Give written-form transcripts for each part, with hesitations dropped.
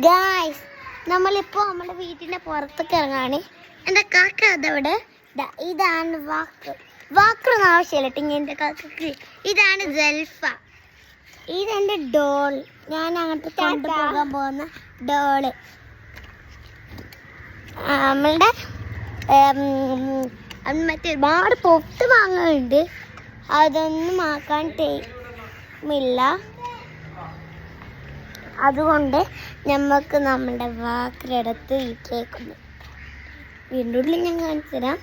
Guys, നമ്മളിപ്പോൾ നമ്മുടെ വീട്ടിൻ്റെ പുറത്തൊക്കെ ഇറങ്ങാണ്. എൻ്റെ കാക്ക അതവിടെ. ഇതാണ് വാക്കൊന്നും ആവശ്യമില്ല ടിങ്ങിൻ്റെ കാക്കക്ക്. ഇതാണ് ജൽഫ. ഇതെൻ്റെ ഡോൾ. ഞാൻ അങ്ങോട്ട് കൊണ്ടുപോകാൻ പോകുന്ന ഡോള്. നമ്മളുടെ മറ്റേ ഒരുപാട് പൊട്ട് വാങ്ങാനുണ്ട്. അതൊന്നും ആക്കാൻ ടൈമില്ല. അതുകൊണ്ട് നമുക്ക് നമ്മുടെ വാക്കിലെടുത്ത് വീട്ടിലേക്ക് വീണ്ടും ഉള്ളിൽ ഞാൻ കാണിച്ചു തരാം.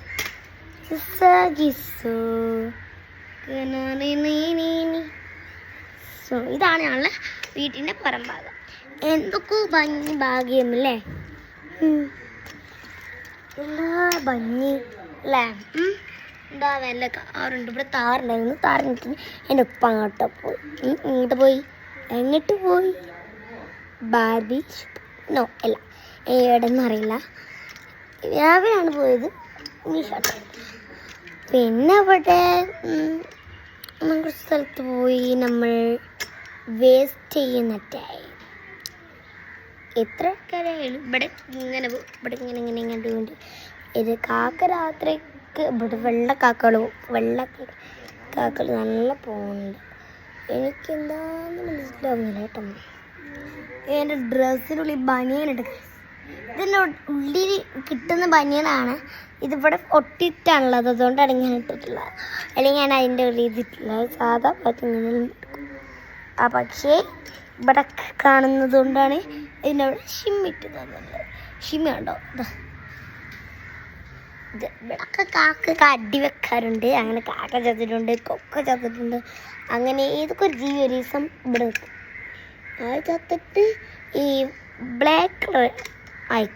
ഇതാണ് ഞങ്ങളുടെ വീട്ടിൻ്റെ പുറം ഭാഗം. എന്തൊക്കെ ഭംഗി ഭാഗ്യമല്ലേ, എല്ലാ ഭംഗി അല്ലേ. എന്താ വല്ല കാറുണ്ട്, ഇവിടെ താറുണ്ടായിരുന്നു. താറിനിട്ട് എൻ്റെ ഉപ്പ അങ്ങോട്ട് പോയി. എങ്ങോട്ട് പോയി? ബാർബി നോ അല്ല, എവിടെയൊന്നും അറിയില്ല. രാവിലെയാണ് പോയത് മീഷോട്ട്. പിന്നെ അവിടെ കുറച്ച് സ്ഥലത്ത് പോയി. നമ്മൾ വേസ്റ്റ് ചെയ്യുന്ന ടൈം എത്ര ആൾക്കാരായാലും ഇവിടെ ഇങ്ങനെ വേണ്ടി ഇത് കാക്ക രാത്രിക്ക് ഇവിടെ വെള്ള കാക്കകൾ നല്ല പോകുന്നുണ്ട്. എനിക്കെന്താന്ന് മനസ്സിലാവുന്നില്ല കേട്ടോ. എൻ്റെ ഡ്രസ്സിനുള്ളിൽ ബനിയനുണ്ട്. ഇതിൻ്റെ ഉള്ളിൽ കിട്ടുന്ന ബനിയനാണ്. ഇതിവിടെ ഒട്ടിട്ടാണുള്ളത്, അതുകൊണ്ടാണ് ഞാൻ ഇട്ടിട്ടുള്ളത്. അല്ലെങ്കിൽ ഞാൻ അതിൻ്റെ ഒരു ഇതിട്ടുള്ളത് സാധാ പറ്റിങ്ങനെ. പക്ഷേ ഇവിടെ കാണുന്നത് കൊണ്ടാണ് ഇതിനവിടെ ഷിമ്മിട്ട് തന്നത്. ഷിമ്മ ഉണ്ടോ? ഇവിടൊക്കെ കാക്ക അടി വെക്കാറുണ്ട്. അങ്ങനെ കാക്ക ചത്തിട്ടുണ്ട്, കൊക്ക ചത്തിട്ടുണ്ട്. അങ്ങനെ ഏതൊക്കെ ഒരു ജീവി ഒരു ദിവസം ഇവിടെ നിൽക്കും. അത് ചത്തിട്ട് ഈ ബ്ലാക്ക് കളർ ആയി.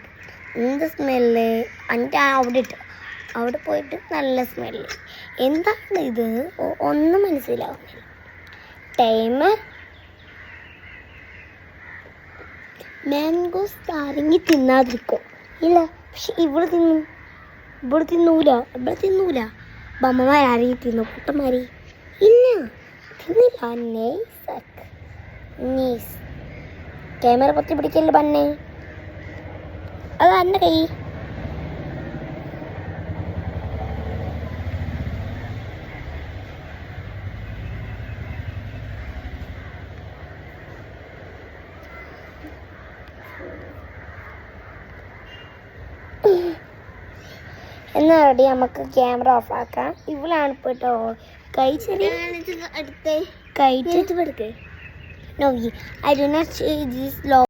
എന്ത് സ്മെല്ല്! എൻ്റെ അവിടെ പോയിട്ട് നല്ല സ്മെല്ല്. എന്താണ് ഇത് ഒന്നും മനസ്സിലാവുന്നില്ല. ടൈമർ മാംഗോസ് താരങ്ങി തിന്നാതിരിക്കും ഇല്ല, പക്ഷെ ഇവിടെ തിന്നൂല. ബമ്മമാരും തിന്നു, കുട്ടന്മാരി ഇല്ല, തിന്നില്ല. ക്യാമറ പൊത്തി പിടിക്കല്ലേ പന്നെ, അത് എൻ്റെ കൈ. എന്നാ റെഡി, നമുക്ക് ക്യാമറ ഓഫ് ആക്കാം. ഇവളാണ് കേട്ടോ കൈ ചെറിയ അടുത്ത് കൈ. No, I do not see this law.